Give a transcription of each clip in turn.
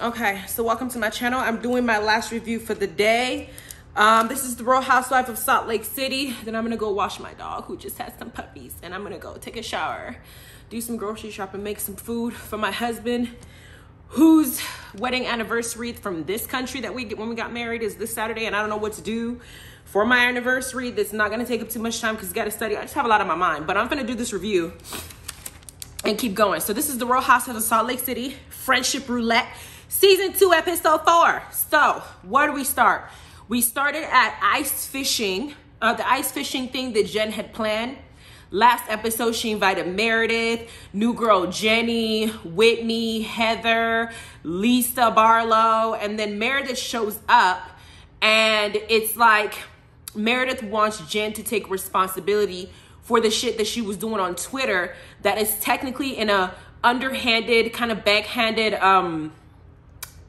Okay, so welcome to my channel. I'm doing my last review for the day. This is the Real Housewife of Salt Lake City. Then I'm gonna go wash my dog who just had some puppies, and I'm gonna go take a shower, do some grocery shopping, make some food for my husband, whose wedding anniversary from this country that when we got married is this Saturday, and I don't know what to do for my anniversary. That's not gonna take up too much time because he's gotta study. I just have a lot on my mind, but I'm gonna do this review and keep going. So this is the Real Housewives of Salt Lake City, Friendship Roulette, Season 2, Episode 4. So where do we start? We started at ice fishing, the ice fishing thing that Jen had planned. Last episode, she invited Meredith, new girl Jenny, Whitney, Heather, Lisa Barlow, and then Meredith shows up, and it's like Meredith wants Jen to take responsibility for the shit that she was doing on Twitter that is technically in a underhanded, kind of backhanded,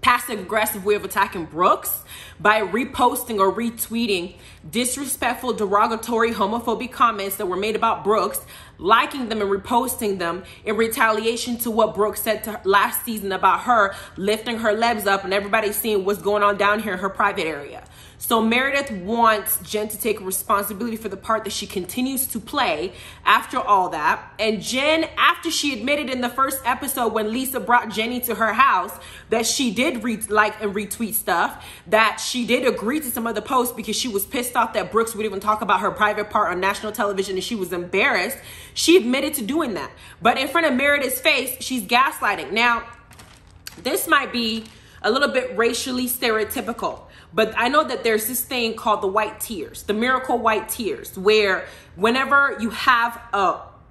passive-aggressive way of attacking Brooks by reposting or retweeting disrespectful, derogatory, homophobic comments that were made about Brooks, liking them and reposting them in retaliation to what Brooks said to her last season about her lifting her legs up and everybody seeing what's going on down here in her private area. So Meredith wants Jen to take responsibility for the part that she continues to play after all that. And Jen, after she admitted in the first episode when Lisa brought Jenny to her house that she did like and retweet stuff, that she did agree to some of the posts because she was pissed off that Brooks would even talk about her private part on national television and she was embarrassed, she admitted to doing that. But in front of Meredith's face, she's gaslighting. Now, this might be a little bit racially stereotypical, but I know that there's this thing called the white tears, the miracle white tears, where whenever you have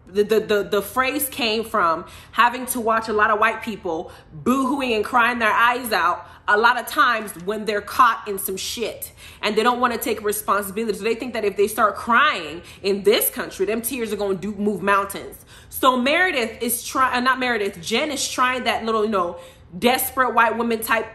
the phrase came from having to watch a lot of white people boo-hooing and crying their eyes out a lot of times when they're caught in some shit and they don't want to take responsibility. So they think that if they start crying in this country, them tears are going to move mountains. So Meredith is trying, not Meredith, Jen is trying that little, desperate white woman type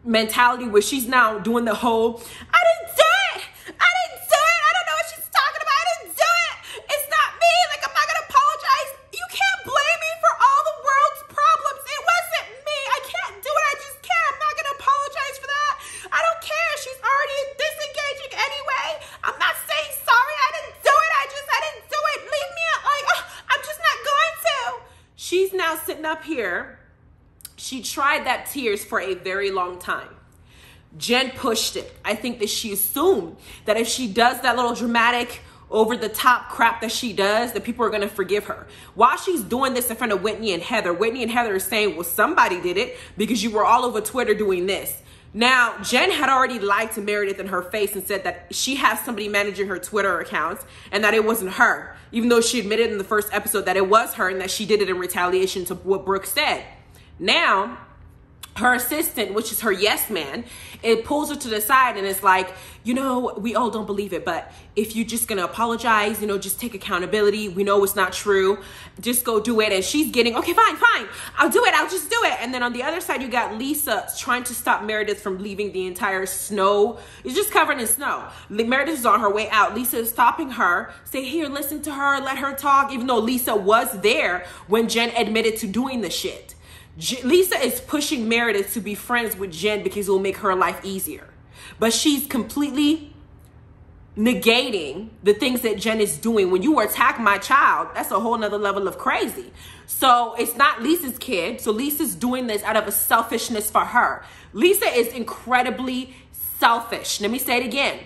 mentality where she's now doing the whole, I didn't do it. I didn't do it. I don't know what she's talking about. I didn't do it. It's not me. Like, I'm not going to apologize. You can't blame me for all the world's problems. It wasn't me. I can't do it. I just can't. I'm not going to apologize for that. I don't care. She's already disengaging anyway. I'm not saying sorry. I didn't do it. I didn't do it. Leave me like, I'm just not going to. She's now sitting up here. She tried that tears for a very long time. Jen pushed it. I think that she assumed that if she does that little dramatic, over-the-top crap that she does, that people are going to forgive her. While she's doing this in front of Whitney and Heather are saying, well, somebody did it because you were all over Twitter doing this. Now, Jen had already lied to Meredith in her face and said that she has somebody managing her Twitter accounts and that it wasn't her, even though she admitted in the first episode that it was her and that she did it in retaliation to what Brooke said. Now, her assistant, which is her yes man, it pulls her to the side and it's like, we all don't believe it, but if you're just gonna apologize, just take accountability. We know it's not true. Just go do it. And she's getting, okay, fine. I'll do it. I'll just do it. And then on the other side, you got Lisa trying to stop Meredith from leaving the entire snow. It's just covered in snow. Meredith is on her way out. Lisa is stopping her, say, here, listen to her, let her talk, even though Lisa was there when Jen admitted to doing the shit. Lisa is pushing Meredith to be friends with Jen because it will make her life easier. But she's completely negating the things that Jen is doing. When you attack my child, that's a whole nother level of crazy. So it's not Lisa's kid. So Lisa's doing this out of a selfishness for her. Lisa is incredibly selfish. Let me say it again.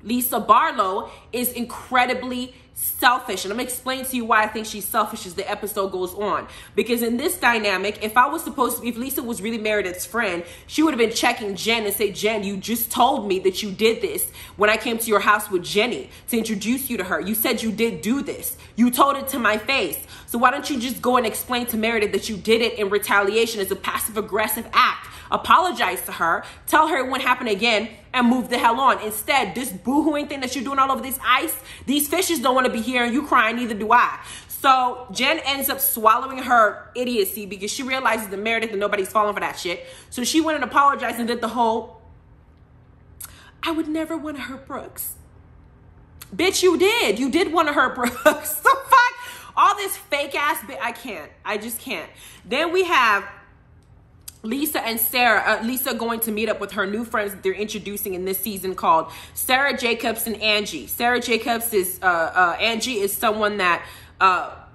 Lisa Barlow is incredibly selfish. And I'm going to explain to you why I think she's selfish as the episode goes on. Because in this dynamic, if Lisa was really Meredith's friend, she would have been checking Jen and say, Jen, you just told me that you did this when I came to your house with Jenny to introduce you to her. You said you did do this. You told it to my face. So why don't you just go and explain to Meredith that you did it in retaliation as a passive-aggressive act? Apologize to her, tell her it won't happen again, and move the hell on. Instead, this boo-hooing thing that you're doing all over this ice, these fishes don't want to be here and you crying, neither do I. So Jen ends up swallowing her idiocy because she realizes that Meredith and nobody's falling for that shit. So she went and apologized and did the whole, I would never want to hurt Brooks. Bitch, you did. You did want to hurt Brooks. So fuck all this fake ass I can't. I just can't. Then we have Lisa and Sarah, Lisa going to meet up with her new friends that they're introducing in this season called Sarah Jacobs and Angie. Sarah Jacobs is, Angie is someone that,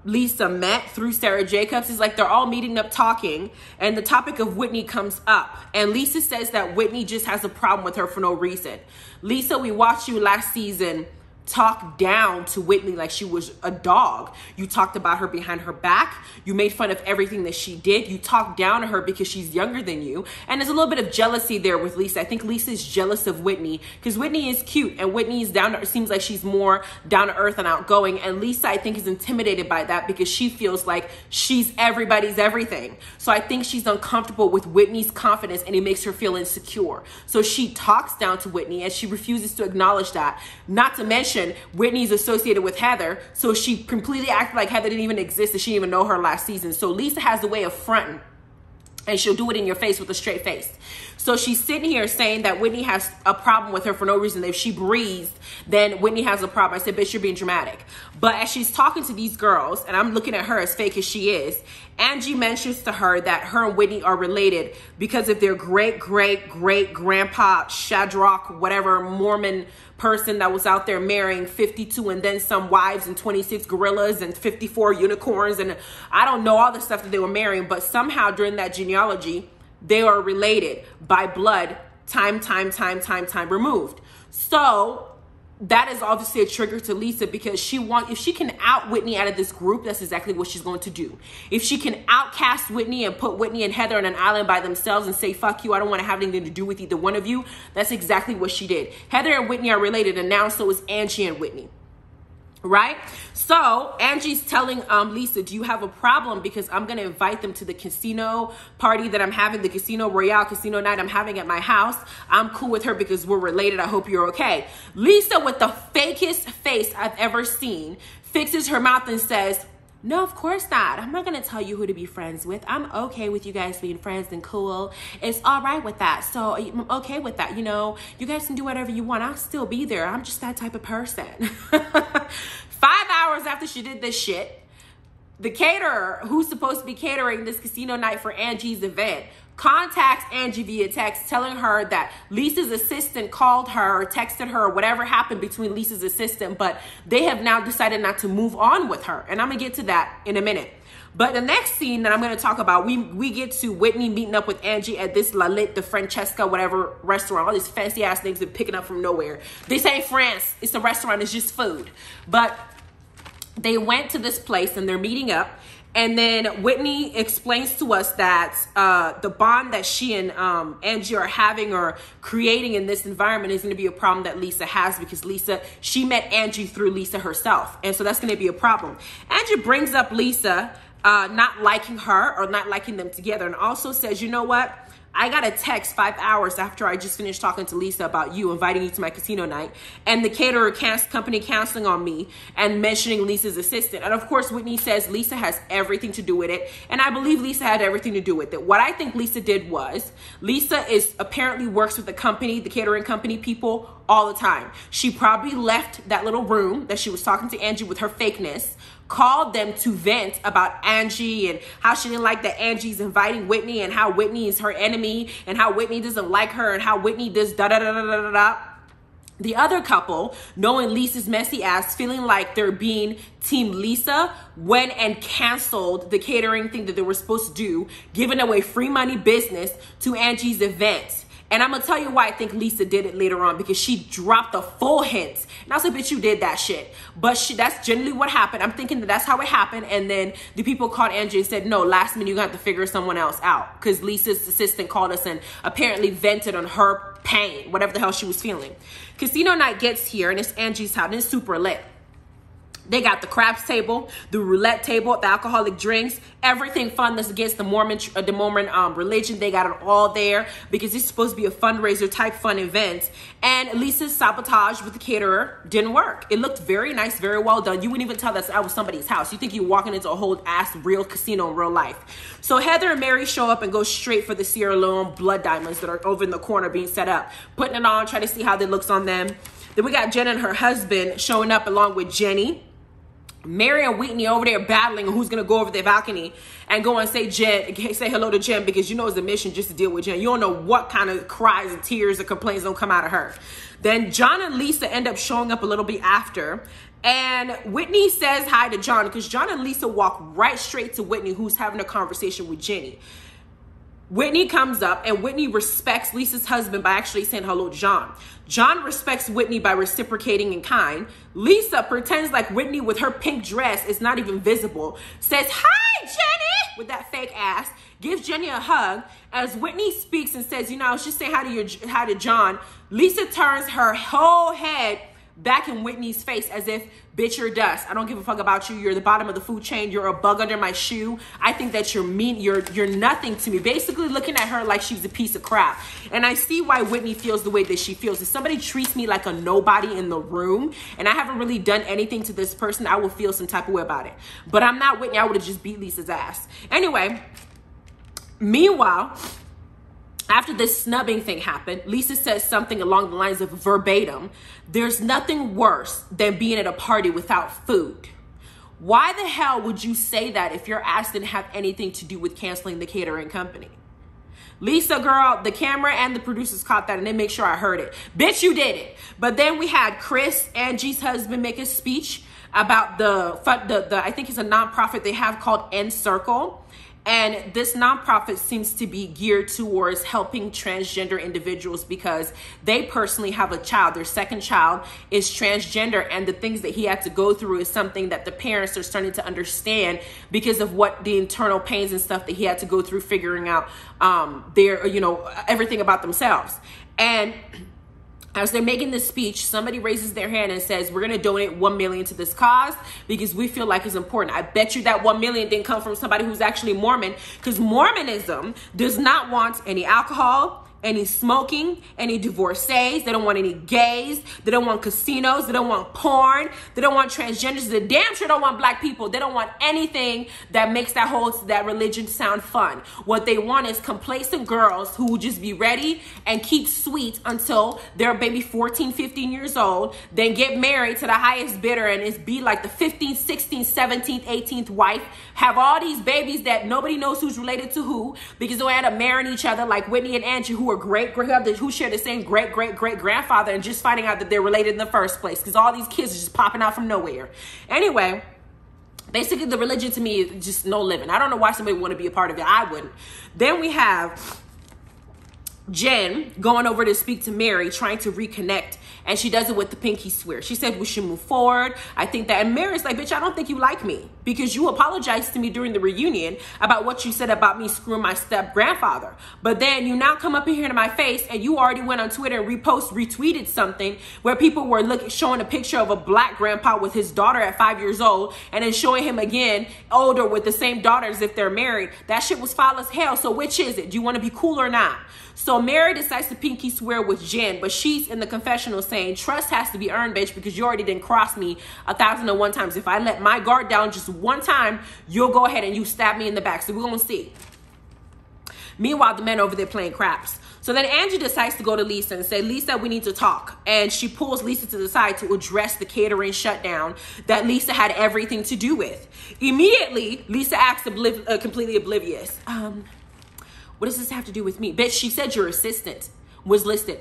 Lisa met through Sarah Jacobs. It's like they're all meeting up talking, and the topic of Whitney comes up. And Lisa says that Whitney just has a problem with her for no reason. Lisa, we watched you last season talk down to Whitney like she was a dog. You talked about her behind her back. You made fun of everything that she did. You talked down to her because she's younger than you. And there's a little bit of jealousy there with Lisa. I think Lisa is jealous of Whitney because Whitney is cute and Whitney is seems like she's more down to earth and outgoing. And Lisa, I think, is intimidated by that because she feels like she's everybody's everything. So I think she's uncomfortable with Whitney's confidence and it makes her feel insecure. So she talks down to Whitney and she refuses to acknowledge that. Not to mention Whitney's associated with Heather, so she completely acted like Heather didn't even exist and she didn't even know her last season. So Lisa has a way of fronting, and she'll do it in your face with a straight face. So she's sitting here saying that Whitney has a problem with her for no reason. If she breathed, then Whitney has a problem. I said, bitch, you're being dramatic. But as she's talking to these girls, and I'm looking at her as fake as she is, Angie mentions to her that her and Whitney are related because of their great-great-great-grandpa, Shadrach, whatever, Mormon person that was out there marrying 52 and then some wives and 26 gorillas and 54 unicorns. And I don't know all the stuff that they were marrying, but somehow during that genealogy, they are related by blood, time removed. So that is obviously a trigger to Lisa because if she can out Whitney out of this group, that's exactly what she's going to do. If she can outcast Whitney and put Whitney and Heather on an island by themselves and say, fuck you, I don't want to have anything to do with either one of you, that's exactly what she did. Heather and Whitney are related, and now so is Angie and Whitney. Right? So Angie's telling Lisa, do you have a problem? Because I'm going to invite them to the casino party that I'm having, the Casino Royale casino night I'm having at my house. I'm cool with her because we're related. I hope you're okay. Lisa, with the fakest face I've ever seen, fixes her mouth and says, no, of course not. I'm not going to tell you who to be friends with. I'm okay with you guys being friends and cool. It's all right with that. So I'm okay with that. You know, you guys can do whatever you want. I'll still be there. I'm just that type of person. 5 hours after she did this shit, the caterer, who's supposed to be catering this casino night for Angie's event, contacts Angie via text telling her that Lisa's assistant called her or texted her or whatever happened between Lisa's assistant, but they have now decided not to move on with her. And I'm going to get to that in a minute. But the next scene that I'm going to talk about, we get to Whitney meeting up with Angie at this Roulette, the Francesca, whatever restaurant. All these fancy ass names they're picking up from nowhere. This ain't France. It's a restaurant. It's just food. But they went to this place and they're meeting up. And then Whitney explains to us that the bond that she and Angie are having or creating in this environment is going to be a problem that Lisa has because she met Angie through Lisa herself. And so that's going to be a problem. Angie brings up Lisa not liking her or not liking them together, and also says, you know what? I got a text 5 hours after I just finished talking to Lisa about you, inviting you to my casino night, and the caterer company canceling on me and mentioning Lisa's assistant. And of course, Whitney says Lisa has everything to do with it. And I believe Lisa had everything to do with it. What I think Lisa did was, Lisa apparently works with the company, the catering company people all the time. She probably left that little room that she was talking to Angie with her fakeness, called them to vent about Angie and how she didn't like that Angie's inviting Whitney and how Whitney is her enemy and how Whitney doesn't like her and how Whitney does da-da-da-da-da-da. The other couple, knowing Lisa's messy ass, feeling like they're being Team Lisa, went and canceled the catering thing that they were supposed to do, giving away free money business to Angie's event. And I'm going to tell you why I think Lisa did it later on, because she dropped the full hint. And I was like, bitch, you did that shit. But that's generally what happened. I'm thinking that that's how it happened. And then the people called Angie and said, no, last minute, you're going to have to figure someone else out. Because Lisa's assistant called us and apparently vented on her pain, whatever the hell she was feeling. Casino night gets here, and it's Angie's house, and it's super lit. They got the craps table, the roulette table, the alcoholic drinks, everything fun that's against the Mormon religion. They got it all there because it's supposed to be a fundraiser type fun event. And Lisa's sabotage with the caterer didn't work. It looked very nice, very well done. You wouldn't even tell that was somebody's house. You think you're walking into a whole ass real casino in real life. So Heather and Mary show up and go straight for the Sierra Leone blood diamonds that are over in the corner being set up, putting it on, trying to see how they looks on them. Then we got Jen and her husband showing up along with Jenny. Mary and Whitney over there battling who's gonna go over the balcony and go and say hello to Jen, because you know it's a mission just to deal with Jen. You don't know what kind of cries and tears and complaints don't come out of her. Then John and Lisa end up showing up a little bit after, and Whitney says hi to John, because John and Lisa walk right straight to Whitney, who's having a conversation with Jenny. Whitney comes up, and Whitney respects Lisa's husband by actually saying hello to John. John respects Whitney by reciprocating in kind. Lisa pretends like Whitney, with her pink dress, is not even visible, says, "Hi, Jenny," with that fake ass, gives Jenny a hug. As Whitney speaks and says, I was just saying hi to John, Lisa turns her whole head back in Whitney's face as if, "Bitch, you're dust. I don't give a fuck about you. You're the bottom of the food chain. You're a bug under my shoe. I think that you're mean. You're nothing to me." Basically looking at her like she's a piece of crap. And I see why Whitney feels the way that she feels. If somebody treats me like a nobody in the room and I haven't really done anything to this person, I will feel some type of way about it. But I'm not Whitney. I would have just beat Lisa's ass. Anyway, meanwhile, after this snubbing thing happened, Lisa says something along the lines of verbatim, "There's nothing worse than being at a party without food." Why the hell would you say that if your ass didn't have anything to do with canceling the catering company? Lisa, girl, the camera and the producers caught that and they make sure I heard it. Bitch, you did it. But then we had Chris, Angie's husband, make a speech about the I think it's a nonprofit they have called End Circle. And this nonprofit seems to be geared towards helping transgender individuals because they personally have a child. Their second child is transgender, and the things that he had to go through is something that the parents are starting to understand because of what the internal pains and stuff that he had to go through figuring out everything about themselves. And as they're making this speech, somebody raises their hand and says, "We're going to donate $1 million to this cause because we feel like it's important." I bet you that $1 million didn't come from somebody who's actually Mormon, because Mormonism does not want any alcohol, any smoking, any divorcees. They don't want any gays. They don't want casinos. They don't want porn. They don't want transgenders. They damn sure don't want black people. They don't want anything that makes that religion sound fun. What they want is complacent girls who will just be ready and keep sweet until they're maybe 14, 15 years old, then get married to the highest bidder and it's be like the 15th, 16th, 17th, 18th wife, have all these babies that nobody knows who's related to who because they end up marrying each other like Whitney and Angie, who are who share the same great grandfather, and just finding out that they're related in the first place because all these kids are just popping out from nowhere. Anyway, basically the religion to me is just no living. I don't know why somebody would want to be a part of it. I wouldn't. Then we have Jen going over to speak to Mary, trying to reconnect, and she does it with the pinky swear. She said we should move forward. I think that, and Mary's like, "Bitch, I don't think you like me because you apologized to me during the reunion about what you said about me screwing my step grandfather. But then you now come up in here to my face and you already went on Twitter and retweeted something where people were showing a picture of a black grandpa with his daughter at 5 years old and then showing him again older with the same daughter as if they're married. That shit was foul as hell. So which is it? Do you want to be cool or not?" So Mary decides to pinky swear with Jen, but she's in the confessional saying, "Trust has to be earned, bitch, because you already didn't cross me 1,001 times. If I let my guard down just one time, you'll go ahead and you stab me in the back. So we're going to see." Meanwhile, the men over there playing craps. So then Angie decides to go to Lisa and say, "Lisa, we need to talk." And she pulls Lisa to the side to address the catering shutdown that Lisa had everything to do with. Immediately, Lisa acts completely oblivious. What does this have to do with me? Bitch, she said your assistant was listed.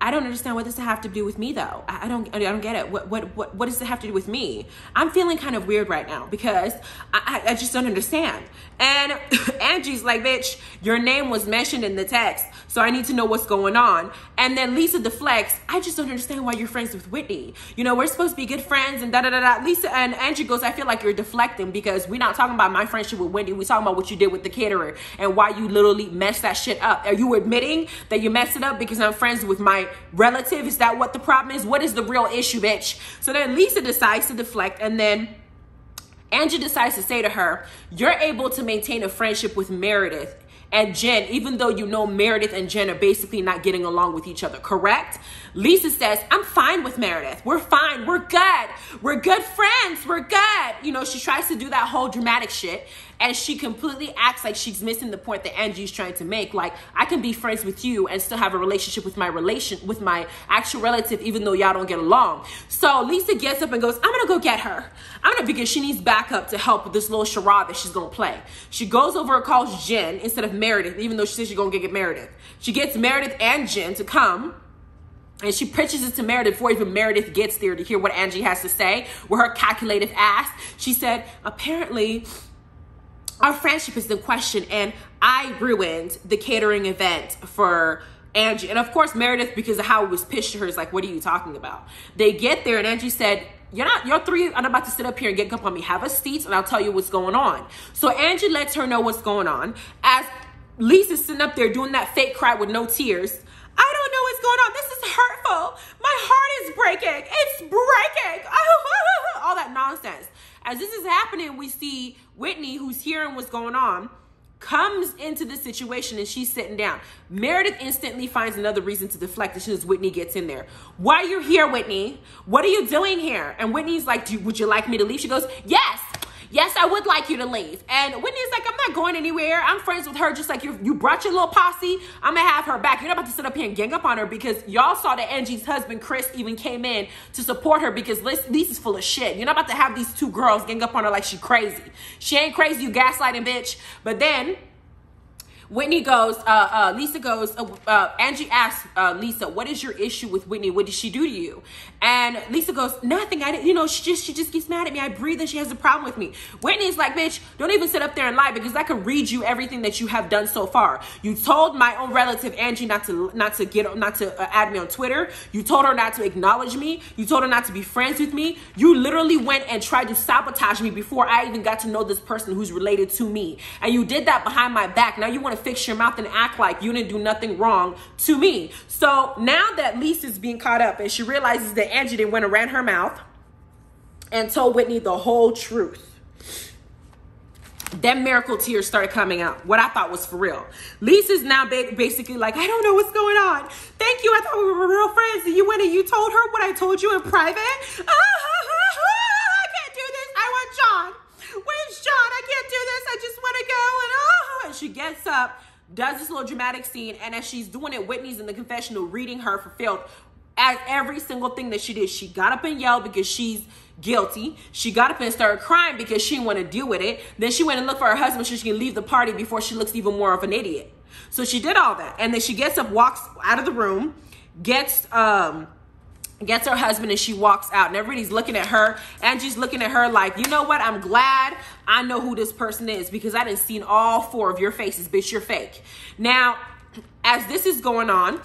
I don't understand what does it have to do with me though. I don't get it. What does it have to do with me? I'm feeling kind of weird right now because I just don't understand. And Angie's like, "Bitch, your name was mentioned in the text, so I need to know what's going on." And then Lisa deflects, "I just don't understand why you're friends with Whitney. You know, we're supposed to be good friends and da-da-da-da." Lisa and Angie goes, "I feel like you're deflecting because we're not talking about my friendship with Whitney. We're talking about what you did with the caterer and why you literally messed that shit up. Are you admitting that you messed it up because I'm friends with my relative? Is that what the problem is? What is the real issue, bitch?" So then Lisa decides to deflect, and then Angie decides to say to her, "You're able to maintain a friendship with Meredith and Jen, even though you know Meredith and Jen are basically not getting along with each other, correct?" Lisa says, "I'm fine with Meredith. We're fine. We're good. We're good friends. We're good." You know, she tries to do that whole dramatic shit. And she completely acts like she's missing the point that Angie's trying to make. Like, I can be friends with you and still have a relationship with my actual relative, even though y'all don't get along. So Lisa gets up and goes, I'm gonna go get her. Because she needs backup to help with this little charade that she's gonna play. She goes over and calls Jen instead of Meredith, even though she says she's gonna get Meredith. She gets Meredith and Jen to come. And she pitches it to Meredith before even Meredith gets there to hear what Angie has to say with her calculative ass. She said, apparently, our friendship is in question and I ruined the catering event for Angie. And of course, Meredith, because of how it was pitched to her, is like, what are you talking about? They get there and Angie said, you're three, I'm about to sit up here and get up on me. Have a seat and I'll tell you what's going on. So Angie lets her know what's going on. As Lisa's sitting up there doing that fake cry with no tears, I don't know what's going on. This is hurtful. My heart is breaking. It's breaking. All that nonsense. As this is happening, we see Whitney, who's hearing what's going on, comes into the situation and she's sitting down. Meredith instantly finds another reason to deflect as soon as Whitney gets in there. Why are you here, Whitney? What are you doing here? And Whitney's like, would you like me to leave? She goes, yes. Yes, I would like you to leave. And Whitney's like, I'm not going anywhere. I'm friends with her just like you brought your little posse. I'm going to have her back. You're not about to sit up here and gang up on her because y'all saw that Angie's husband, Chris, even came in to support her because Lisa's full of shit. You're not about to have these two girls gang up on her like she crazy. She ain't crazy, you gaslighting bitch. But then Whitney goes, Lisa goes, Angie asks Lisa, what is your issue with Whitney? What did she do to you? And Lisa goes, nothing. I didn't, she just gets mad at me. I breathe and she has a problem with me. Whitney's like, bitch, don't even sit up there and lie because I can read you everything that you have done so far. You told my own relative Angie not to add me on Twitter. You told her not to acknowledge me. You told her not to be friends with me. You literally went and tried to sabotage me before I even got to know this person who's related to me. And you did that behind my back. Now you want to fix your mouth and act like you didn't do nothing wrong to me. So now that Lisa's being caught up and she realizes that Angie didn't went and ran her mouth and told Whitney the whole truth, then miracle tears started coming out. What I thought was for real. Lisa's now basically like, I don't know what's going on. Thank you. I thought we were real friends. And you went and you told her what I told you in private. I can't do this. I want John. Where's John? I can't do this. I just want to go. And she gets up, does this little dramatic scene, and as she's doing it, Whitney's in the confessional reading her for filth. At every single thing that she did, she got up and yelled because she's guilty. She got up and started crying because she didn't want to deal with it. Then she went and looked for her husband so she can leave the party before she looks even more of an idiot. So she did all that, and then she gets up, walks out of the room, gets her husband, and she walks out, and everybody's looking at her. Angie's looking at her like, you know what? I'm glad I know who this person is because I done seen all four of your faces, bitch. You're fake. Now, as this is going on,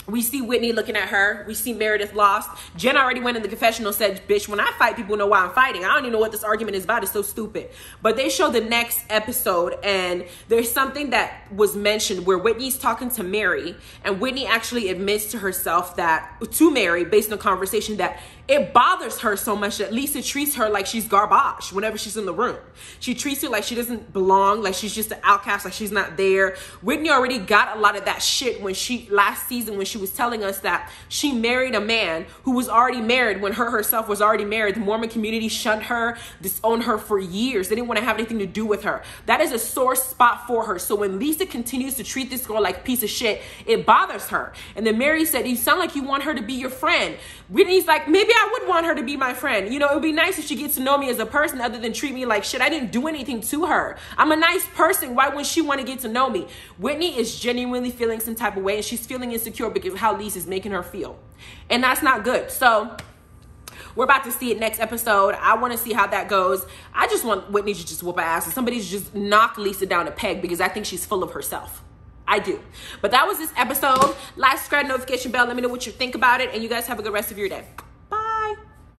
we see Whitney looking at her. We see Meredith lost. Jen already went in the confessional, said, bitch, when I fight, people know why I'm fighting. I don't even know what this argument is about. It's so stupid. But they show the next episode, and there's something that was mentioned where Whitney's talking to Mary, and Whitney actually admits to herself that, to Mary, based on a conversation, that it bothers her so much that Lisa treats her like she's garbage whenever she's in the room. She treats her like she doesn't belong, like she's just an outcast, like she's not there. Whitney already got a lot of that shit when last season when she was telling us that she married a man who was already married when her herself was already married. The Mormon community shunned her, disowned her for years. They didn't want to have anything to do with her. That is a sore spot for her. So when Lisa continues to treat this girl like a piece of shit, it bothers her. And then Mary said, you sound like you want her to be your friend. Whitney's like, maybe I would want her to be my friend. You know, it would be nice if she gets to know me as a person other than treat me like shit. I didn't do anything to her. I'm a nice person. Why wouldn't she want to get to know me? Whitney is genuinely feeling some type of way, and she's feeling insecure because of how Lisa's making her feel. And that's not good. So we're about to see it next episode. I want to see how that goes. I just want Whitney to just whoop her ass and somebody to just knock Lisa down a peg because I think she's full of herself. I do. But that was this episode. Like, subscribe, notification bell. Let me know what you think about it. And you guys have a good rest of your day.